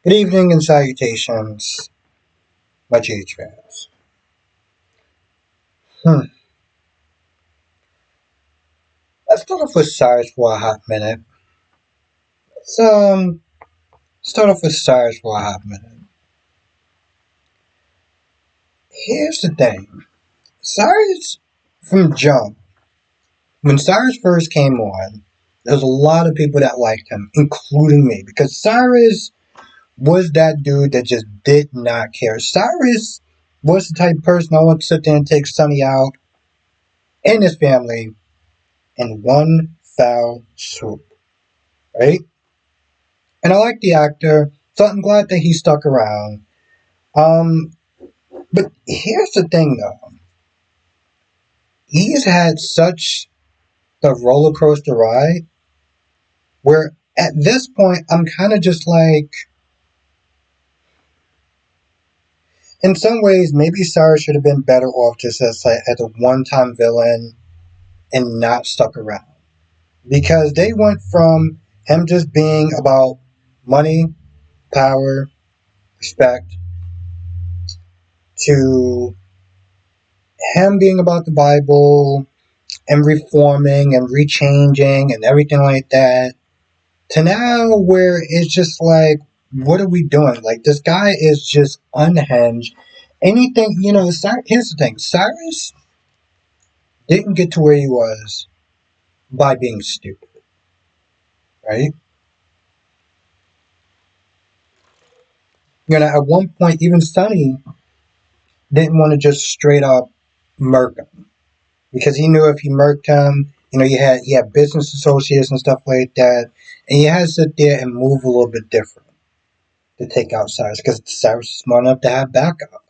Good evening and salutations, my GH fans. Hmm. Let's start off with Cyrus for a hot minute. Let's start off with Cyrus for a hot minute. Here's the thing. Cyrus from Jump, when Cyrus first came on, there was a lot of people that liked him, including me, because Cyrus was that dude that just did not care. Cyrus was the type of person I want to sit there and take Sonny out and his family in one foul swoop, right? And I like the actor, so I'm glad that he stuck around. Um, but here's the thing, though. He's had such a roller coaster ride where at this point I'm kind of just like, in some ways, maybe Cyrus should have been better off just as a one-time villain and not stuck around. Because they went from him just being about money, power, respect, to him being about the Bible and reforming and rechanging and everything like that, to now where it's just like, what are we doing? Like, this guy is just unhinged. Anything, here's the thing. Cyrus didn't get to where he was by being stupid, right? At one point, even Sonny didn't want to just straight up murk him because he knew if he murked him, you had business associates and stuff like that, and you had to sit there and move a little bit different to take out Cyrus because Cyrus is smart enough to have backup.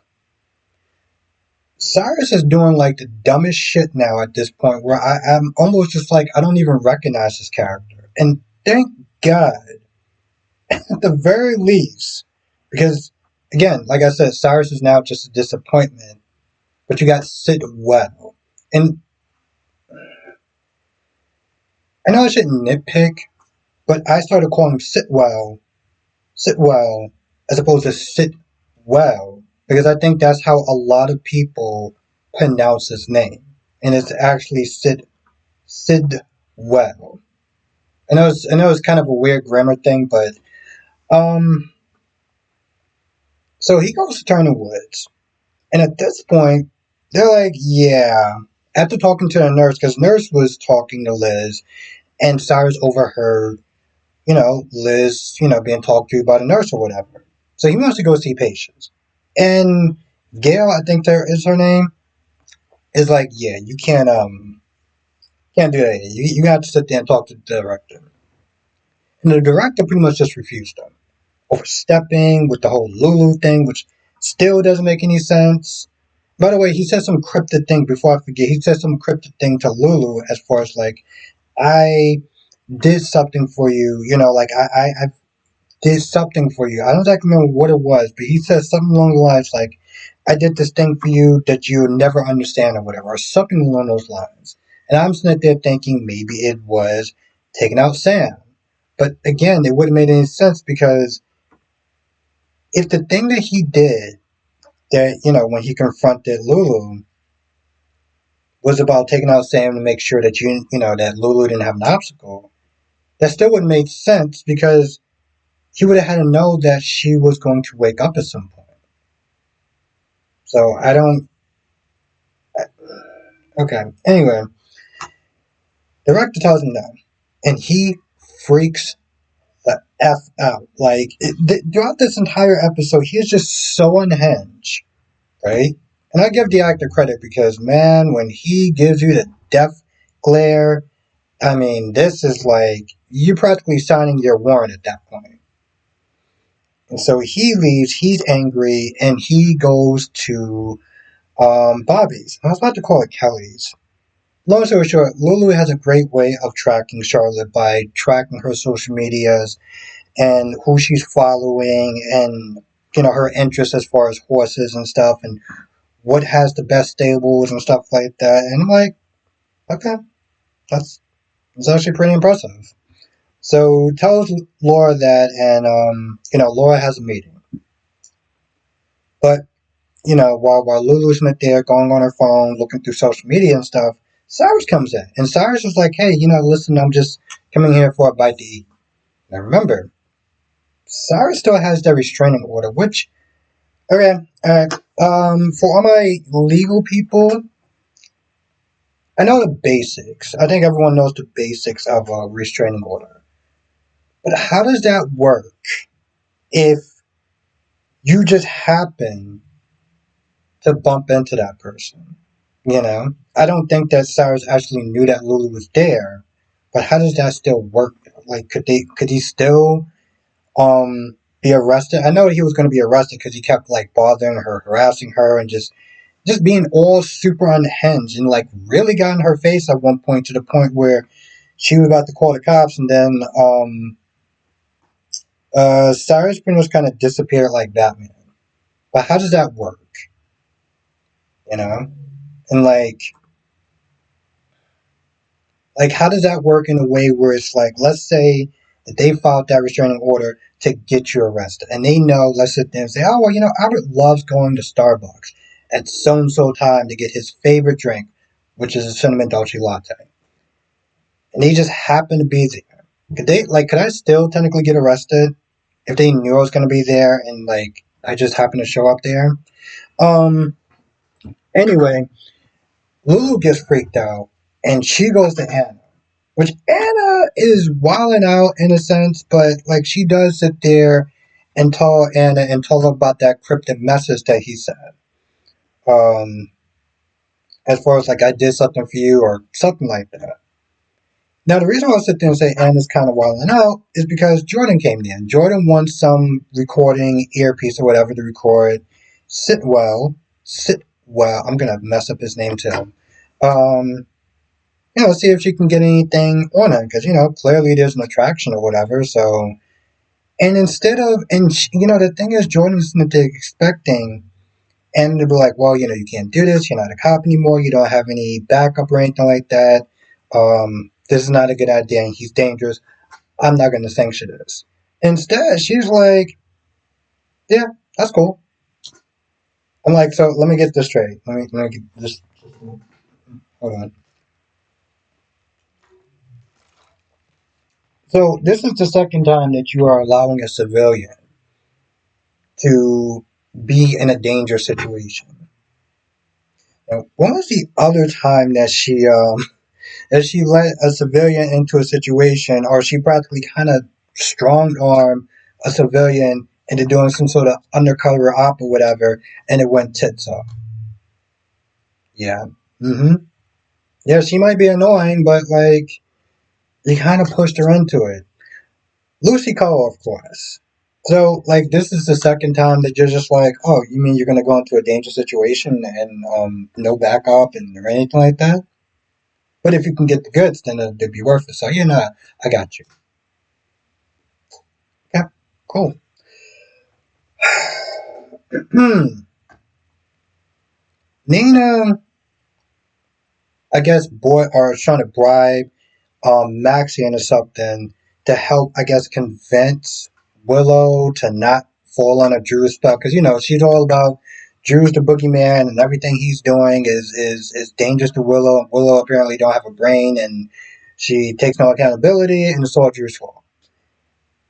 Cyrus is doing like the dumbest shit now at this point where I'm almost just like I don't even recognize his character. And thank God, at the very least, because again, like I said, Cyrus is now just a disappointment. But you got Sidwell. And I know I shouldn't nitpick, but I started calling him Sitwell, as opposed to Sitwell, because I think that's how a lot of people pronounce his name, and it's actually Sidwell. I know it's kind of a weird grammar thing, but um, so he goes to Turner Woods, and at this point, they're like, yeah. After talking to the nurse, because nurse was talking to Liz, and Cyrus overheard Liz, being talked to by the nurse or whatever. So he wants to go see patients. And Gail, I think there is her name, is like, yeah, you can't do that. You got to sit there and talk to the director. And the director pretty much just refused him. Overstepping with the whole Lulu thing, which still doesn't make any sense. By the way, he said some cryptic thing before I forget. He said some cryptic thing to Lulu as far as like, I did something for you, like I did something for you. I don't exactly remember what it was, but he said something along the lines like, I did this thing for you that you'll never understand or whatever, or something along those lines. And I'm sitting there thinking maybe it was taking out Sam. But again, it wouldn't make any sense because if the thing that he did, that, when he confronted Lulu, was about taking out Sam to make sure that that Lulu didn't have an obstacle, that still wouldn't make sense because he would have had to know that she was going to wake up at some point. So I don't. Okay. Anyway, the director tells him no, and he freaks the f out. Like throughout this entire episode, he is just so unhinged, right? And I give the actor credit because man, when he gives you the death glare, I mean, this is like you're practically signing your warrant at that point. And so he leaves. He's angry, and he goes to Bobby's. I was about to call it Kelly's. Long story short, Lulu has a great way of tracking Charlotte by tracking her social medias and who she's following and her interests as far as horses and stuff and what has the best stables and stuff like that. And I'm like, okay, that's actually pretty impressive. So tells Laura that, and Laura has a meeting, but while Lulu's not there, going on her phone, looking through social media and stuff, Cyrus comes in, and Cyrus is like, "Hey, listen, I'm just coming here for a bite to eat." Now remember, Cyrus still has that restraining order, which okay, all right. For all my legal people, I know the basics. I think everyone knows the basics of a restraining order. But how does that work if you just happen to bump into that person? I don't think that Cyrus actually knew that Lulu was there. But how does that still work? Like, could he still be arrested? I know he was going to be arrested because he kept like bothering her, harassing her, and just being all super unhinged, and like really got in her face at one point, to the point where she was about to call the cops, and then Cyrus pretty much kind of disappeared like Batman. But how does that work? You know, and like how does that work in a way where it's like, let's say that they filed that restraining order to get you arrested, and they know, let's sit there and say, oh well, Albert loves going to Starbucks at so and so time to get his favorite drink, which is a cinnamon dolce latte, and they just happen to be there. Could I still technically get arrested if they knew I was going to be there and like I just happened to show up there? Um. Anyway, Lulu gets freaked out and she goes to Anna, which Anna is wilding out in a sense, but like she does sit there and tell Anna and tell her about that cryptic message that he said. Um. As far as like I did something for you or something like that. Now, the reason why I sit there and say Anna's kind of wilding out is because Jordan came in. Jordan wants some recording earpiece or whatever to record Sitwell. I'm gonna mess up his name too. Um, see if she can get anything on it because clearly there's an attraction or whatever. So, and instead of the thing is, Jordan's not expecting and to be like, well, you can't do this. You're not a cop anymore. You don't have any backup or anything like that. This is not a good idea. And he's dangerous. I'm not going to sanction this. Instead, she's like, yeah, that's cool. I'm like, so let me get this straight. Let me get this. Hold on. So this is the second time that you are allowing a civilian to be in a dangerous situation. Now, when was the other time that she let a civilian into a situation, or she practically kind of strong armed a civilian into doing some sort of undercover op or whatever, and it went tits up? Yeah. Mm-hmm. Yeah, she might be annoying, but like you kind of pushed her into it. Lucy Cole, of course. So, like, this is the second time that you're just like, oh, you mean you're gonna go into a dangerous situation and no backup and or anything like that? But if you can get the goods, then it'd be worth it. So, I got you. Yeah, cool. Nina, I guess, boy, or trying to bribe Maxie into something to help, I guess, convince Willow to not fall under Drew's spell. Because, she's all about Drew's the boogeyman and everything he's doing is dangerous to Willow. Willow apparently don't have a brain and she takes no accountability and it's all Drew's fault.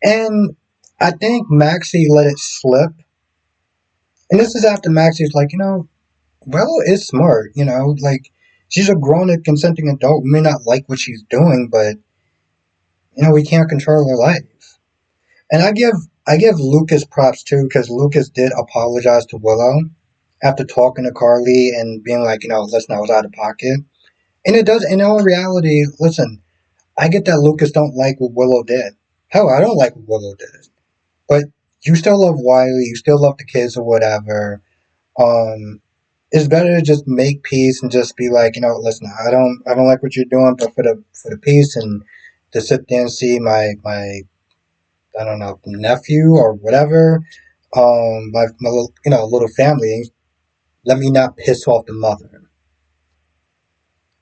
And I think Maxie let it slip. And this is after Maxie's like, Willow is smart, like she's a grown and consenting adult. We may not like what she's doing, but we can't control her life. And I give Lucas props too, because Lucas did apologize to Willow after talking to Carly and being like, listen, I was out of pocket. And it does, in all reality, listen, I get that Lucas don't like what Willow did. Hell, I don't like what Willow did. But you still love Wiley, you still love the kids or whatever. Um, it's better to just make peace and just be like, listen, I don't like what you're doing, but for the peace and to sit there and see my I don't know, nephew or whatever, my little family, let me not piss off the mother.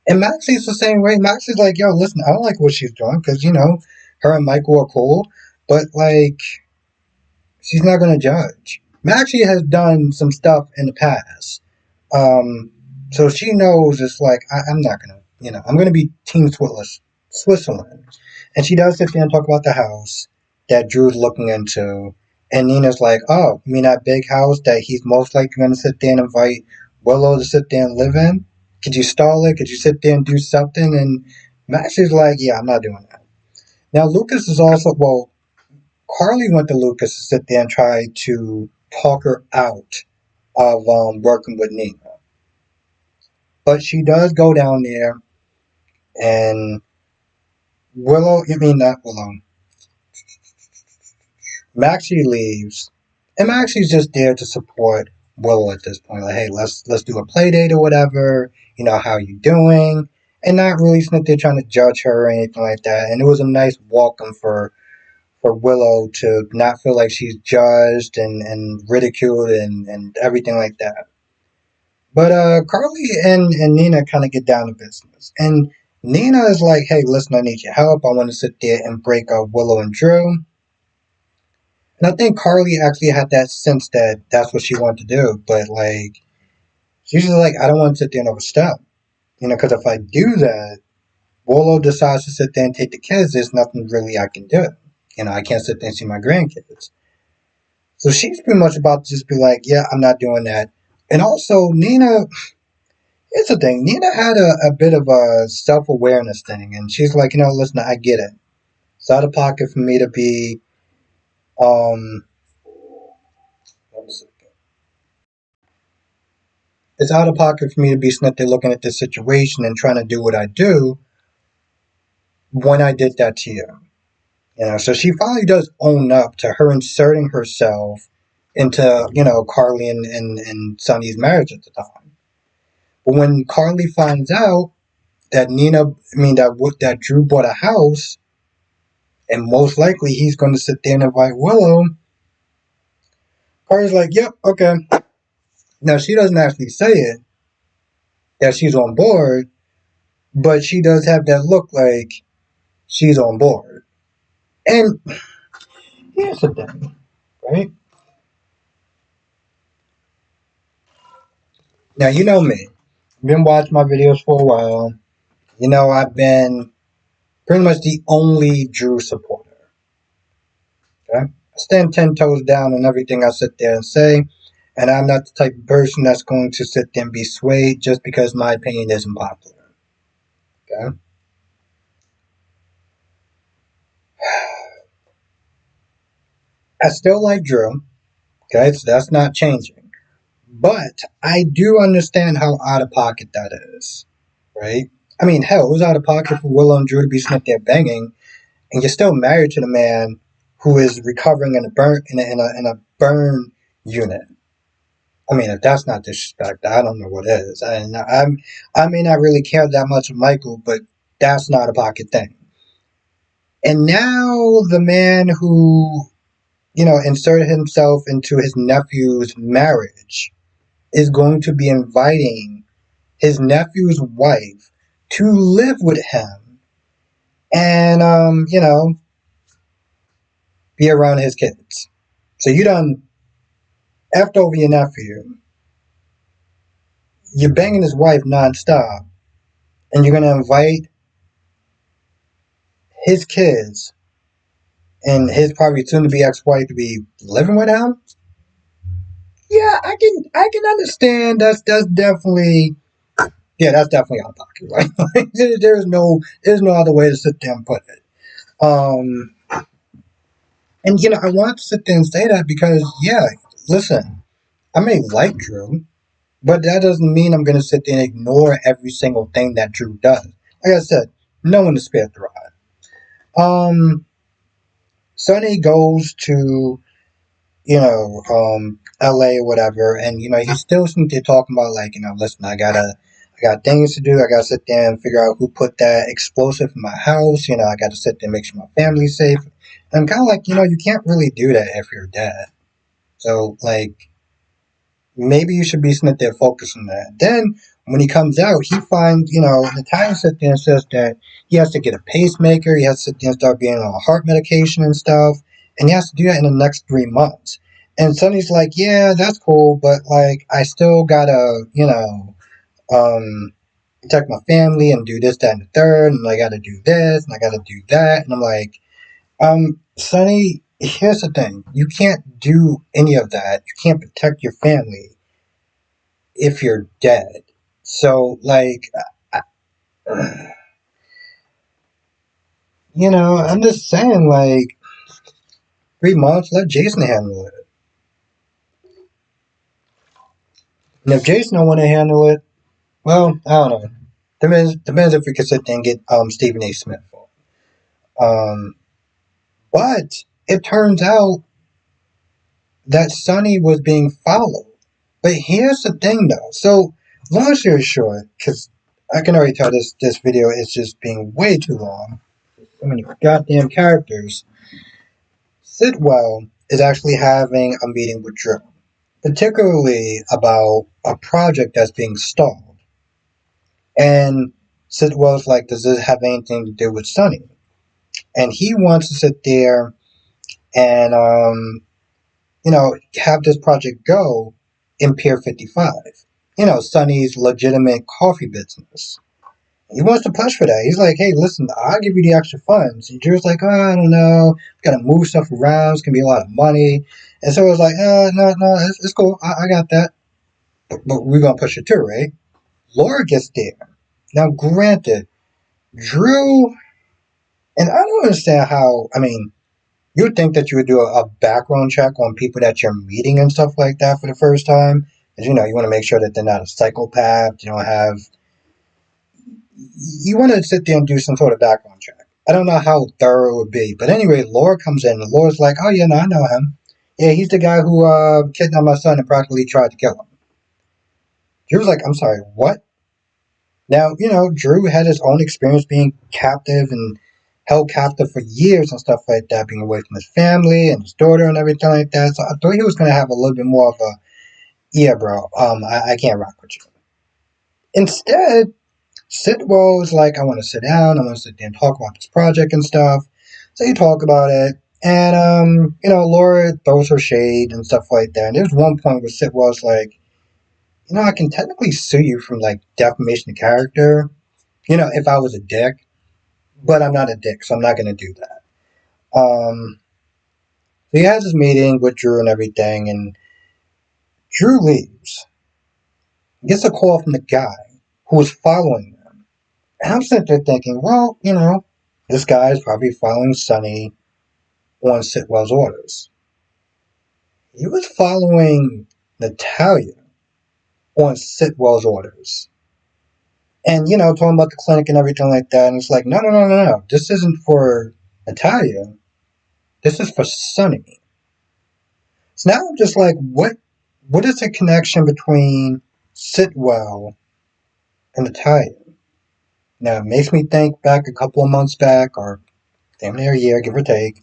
And Maxie's the same way. Maxie's like, yo, listen, I don't like what she's doing because, her and Michael are cool, but like she's not gonna judge. Maxie has done some stuff in the past. Um, so she knows it's like I'm not gonna, I'm gonna be Team Switzerland, and she does sit there and talk about the house that Drew's looking into, and Nina's like, "Oh, you mean that big house that he's most likely gonna sit there and invite Willow to sit there and live in? Could you stall it? Could you sit there and do something?" And Maxie's like, "Yeah, I'm not doing that." Now Lucas is also well. Carly went to Lucas to sit there and try to talk her out of working with Nina. But she does go down there, and not Willow, Maxie leaves, and Maxie's just there to support Willow at this point. Like, hey, let's do a play date or whatever. How you doing? And not really sitting there trying to judge her or anything like that. And it was a nice welcome for Willow to not feel like she's judged and ridiculed and everything like that. But Carly and Nina kind of get down to business. And Nina is like, hey, listen, I need your help. I want to sit there and break up Willow and Drew. And I think Carly actually had that sense that that's what she wanted to do. But like, she's just like, I don't want to sit there and overstep. Because if I do that, Willow decides to sit there and take the kids. There's nothing really I can do. I can't sit there and see my grandkids. So she's pretty much about to just be like, yeah, I'm not doing that. And also, Nina, here's the thing. Nina had a bit of a self-awareness thing. And she's like, listen, I get it. It's out of pocket for me to be, um, it's out of pocket for me to be sitting there looking at this situation and trying to do what I do when I did that to you. So she finally does own up to her inserting herself into, Carly and Sonny's marriage at the time. But when Carly finds out that that Drew bought a house, and most likely he's going to sit there and invite Willow, Carly's like, yep, okay. Now, she doesn't actually say it, that she's on board, but she does have that look like she's on board. And here's the thing, right? Now, you know me. You've been watching my videos for a while. I've been pretty much the only Drew supporter. Okay? I stand 10 toes down on everything I sit there and say, and I'm not the type of person that's going to sit there and be swayed just because my opinion isn't popular. Okay? I still like Drew. Okay, so that's not changing. But I do understand how out of pocket that is. Right? I mean, hell, it was out of pocket for Willow and Drew to be sitting there banging, and you're still married to the man who is recovering in a burn unit. I mean, if that's not disrespect, I don't know what is. I may not really care that much of Michael, but that's not a pocket thing. And now the man who, inserted himself into his nephew's marriage is going to be inviting his nephew's wife to live with him and, be around his kids. So you done effed over your nephew. You're banging his wife nonstop, and you're gonna invite his kids and his probably soon to be ex-wife to be living with him. Yeah, I can understand. That's definitely that's definitely out of pocket. Right? There's no other way to sit there and put it. Um, and I want to sit there and say that because listen, I may like Drew, but that doesn't mean I'm going to sit there and ignore every single thing that Drew does. Like I said, no one is spared the rod. Sonny goes to, LA or whatever, and, he's still sitting there talking about, like, listen, I got things to do. I got to sit there and figure out who put that explosive in my house. I got to sit there and make sure my family's safe. And I'm kind of like, you can't really do that if you're dead. So, like, maybe you should be sitting there focusing on that. Then When he comes out, he finds, Natalia sits there and says that he has to get a pacemaker, he has to sit there and start being on heart medication and stuff, and he has to do that in the next 3 months. And Sonny's like, yeah, that's cool, but like, I still gotta, protect my family and do this, that, and the third, and I gotta do this, and I gotta do that. And I'm like, Sonny, here's the thing. You can't do any of that. You can't protect your family if you're dead. So, like, I'm just saying, like, 3 months, let Jason handle it. And if Jason don't want to handle it, well, I don't know. Depends if we could sit there and get Stephen A. Smith for it. But it turns out that Sonny was being followed. But here's the thing, though. So, long story short, because I can already tell this video is just being way too long. So many goddamn characters. Sidwell is actually having a meeting with Drew, particularly about a project that's being stalled. And Sidwell's like, does this have anything to do with Sonny? And he wants to sit there and, have this project go in Pier 55. Sonny's legitimate coffee business. He wants to push for that. He's like, hey, listen, I'll give you the extra funds. And Drew's like, oh, I don't know. Got to move stuff around. It's going to be a lot of money. And so it's like, no, it's cool. I got that. But we're going to push it too, right? Laura gets there. Now, granted, Drew, and I don't understand how, you would think that you would do a background check on people that you're meeting and stuff like that for the first time. Because, you want to make sure that they're not a psychopath. You want to sit there and do some sort of background check. I don't know how thorough it would be. But anyway, Laura comes in, and Laura's like, oh, yeah, no, I know him. Yeah, he's the guy who kidnapped my son and practically tried to kill him. Drew's like, I'm sorry, what? Now, Drew had his own experience being captive and held captive for years and stuff like that, being away from his family and his daughter and everything like that. So I thought he was going to have a little bit more of a, yeah, bro, I can't rock with you. Instead, Sidwell is like, I want to sit down, I want to sit there and talk about this project and stuff. So you talk about it, and, Laura throws her shade and stuff like that. And there's one point where Sidwell's like, I can technically sue you from, like, defamation of character, if I was a dick, but I'm not a dick, so I'm not going to do that. So he has his meeting with Drew and everything, and Drew leaves. He gets a call from the guy who was following them. And I'm sitting there thinking, well, this guy is probably following Sonny on Sidwell's orders. He was following Natalia on Sidwell's orders. And, talking about the clinic and everything like that. And it's like, no. This isn't for Natalia. This is for Sonny. So now I'm just like, what is the connection between Sidwell and Natalia? Now, it makes me think back a couple of months back, or damn near a year, give or take,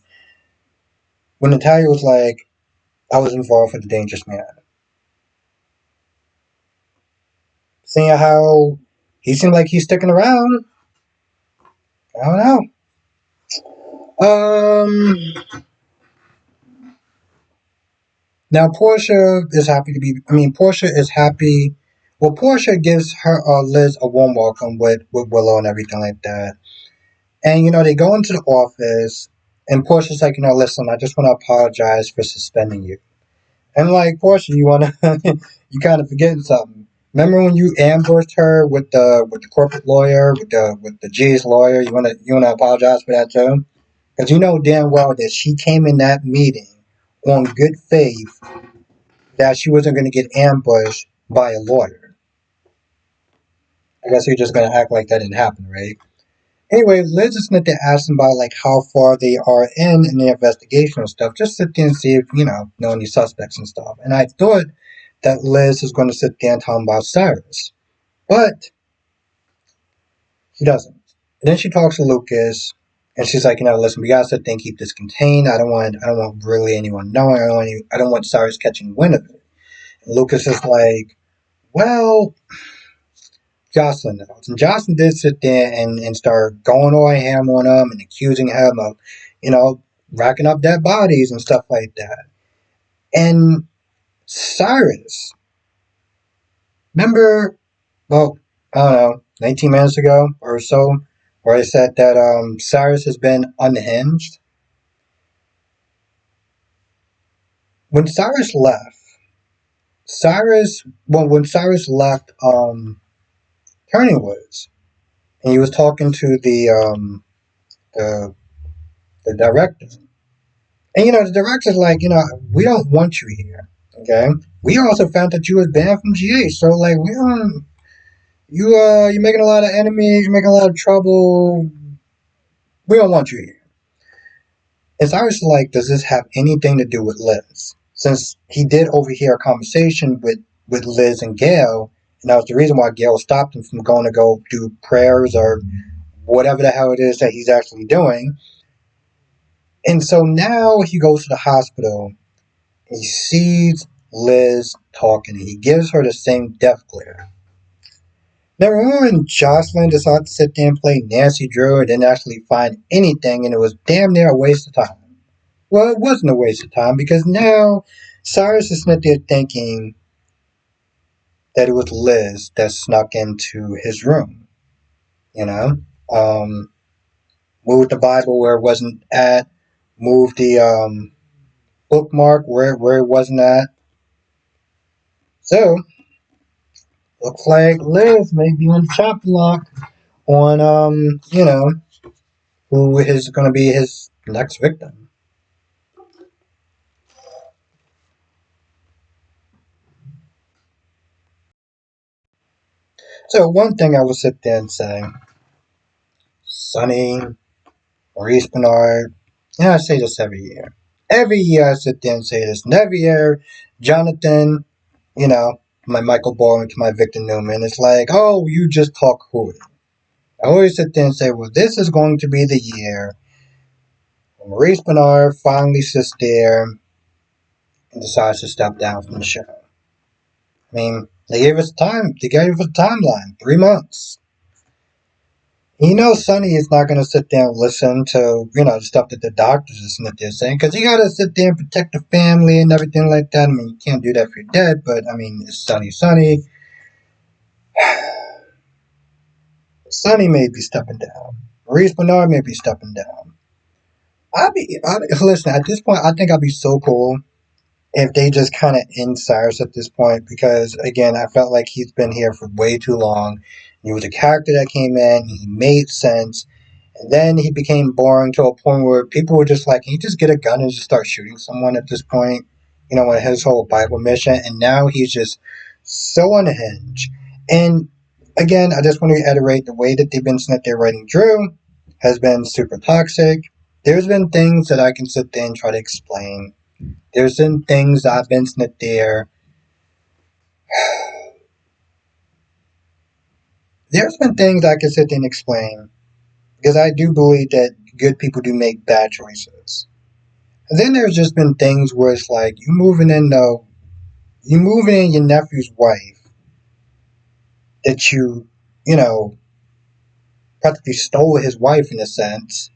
when Natalia was like, I was involved with the dangerous man. Seeing how he seemed like he's sticking around, I don't know. Now, Portia is happy to be. Portia is happy. Well, Portia gives her Liz a warm welcome with Willow and everything like that. And they go into the office, and Portia's like, listen, I just want to apologize for suspending you. And like, Portia, you kind of forgetting something. Remember when you ambushed her with the corporate lawyer, with the Jay's lawyer? You wanna apologize for that too? Because you know damn well that she came in that meeting on good faith that she wasn't going to get ambushed by a lawyer. I guess you're just going to act like that didn't happen, right? Anyway, Liz is going to ask them about like how far they are in the investigation and stuff. Just sit there and see if know any suspects and stuff. And I thought that Liz is going to sit there and tell them about Cyrus, but she doesn't. And then she talks to Lucas, and she's like, listen, we gotta sit there and keep this contained. I don't want really anyone knowing. I don't want Cyrus catching wind of it. And Lucas is like, well, Jocelyn knows. And Jocelyn did sit there and start going on ham on him and accusing him of, you know, racking up dead bodies and stuff like that. And Cyrus, remember, well, I don't know, 19 minutes ago or so, where I said that Cyrus has been unhinged? When Cyrus left, when Cyrus left Turning Woods, and he was talking to the, the director. And the director's like, we don't want you here. Okay. We also found that you was banned from GH. So like we don't you're making a lot of enemies, you're making a lot of trouble. We don't want you here. And Cyrus like, does this have anything to do with Liz? Since he did overhear a conversation with Liz and Gail, and that was the reason why Gail stopped him from going to go do prayers or whatever the hell it is that he's actually doing. And so now he goes to the hospital. He sees Liz talking. He gives her the same death glare. Now, remember when Jocelyn decided to sit there and play Nancy Drew and didn't actually find anything, and it was damn near a waste of time? Well, it wasn't a waste of time because now Cyrus is sitting there thinking that it was Liz that snuck into his room. You know, um, moved the Bible where it wasn't at, moved the bookmark where it wasn't at. So looks like Liz may be on the chop block on who is going to be his next victim. So one thing I will sit there and say, Sonny, Maurice Bernard, and I say this every year. Every year I sit there and say this, and every year Jonathan, my Michael Baldwin to my Victor Newman, it's like, oh, you just talk hooey. I always sit there and say, well, this is going to be the year when Maurice Bernard finally sits there and decides to step down from the show. I mean, they gave us time. They gave us a timeline, 3 months. Sonny is not going to sit there and listen to, the stuff that the doctors are sitting there saying, because you got to sit there and protect the family and everything like that. I mean, you can't do that if you're dead, but I mean, it's Sonny. Sonny may be stepping down. Maurice Bernard may be stepping down. Listen, at this point, I think I'd be so cool if they just kind of end Cyrus at this point, because again, I felt like he's been here for way too long. He was a character that came in, he made sense, and then he became boring to a point where people were just like, can you just get a gun and just start shooting someone at this point? With his whole Bible mission, and now he's just so unhinged. And again, I just want to reiterate the way that they've been sitting there writing Drew has been super toxic. There's been things that I can sit there and try to explain. There's been things I've been sitting there. There's been things I can sit there and explain because I do believe that good people do make bad choices. And then there's just been things where it's like you moving in your nephew's wife that you know, practically stole his wife in a sense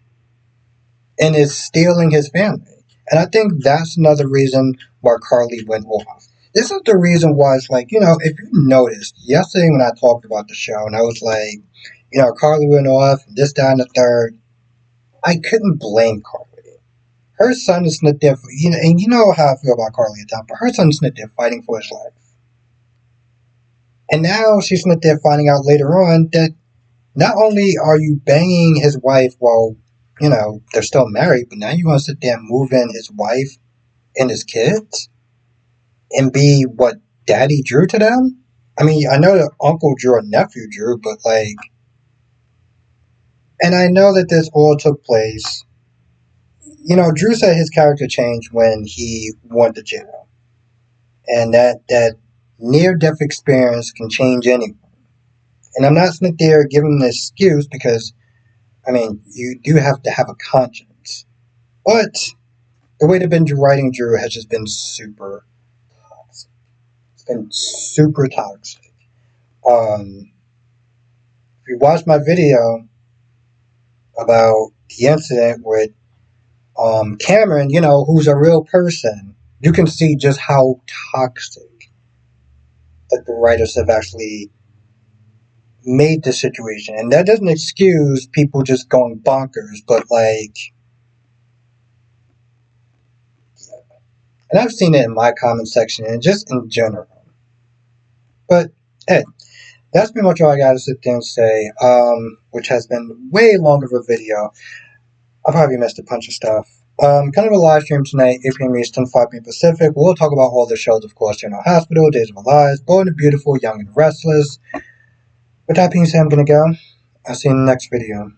and is stealing his family. And I think that's another reason why Carly went off. This is the reason why it's like, if you noticed yesterday when I talked about the show and I was like, Carly went off, this, that, and the third, I couldn't blame Carly. Her son is not there, and you know how I feel about Carly at times, but her son's not there fighting for his life. And now she's not there finding out later on that not only are you banging his wife while, they're still married, but now you want to sit there and move in his wife and his kids and be what Daddy Drew to them? I mean, I know that Uncle Drew and Nephew Drew, but like, and I know that this all took place. Drew said his character changed when he went to jail, and that near death experience can change anyone. And I'm not sitting there giving an excuse because, I mean, you do have to have a conscience, but the way they've been writing Drew has just been super toxic. It's been super toxic. Um, if you watch my video about the incident with Cameron, who's a real person, you can see just how toxic that the writers have actually made the situation. And that doesn't excuse people just going bonkers, but and I've seen it in my comment section and just in general. But hey, that's pretty much all I gotta sit there and say, which has been way longer of a video. I probably missed a bunch of stuff. Kind of a live stream tonight, 8 p.m. Eastern, 5 p.m. Pacific. We'll talk about all the shows, of course, General Hospital, Days of Our Lives, Bold and Beautiful, Young and Restless. With that being said, I'm gonna go. I'll see you in the next video.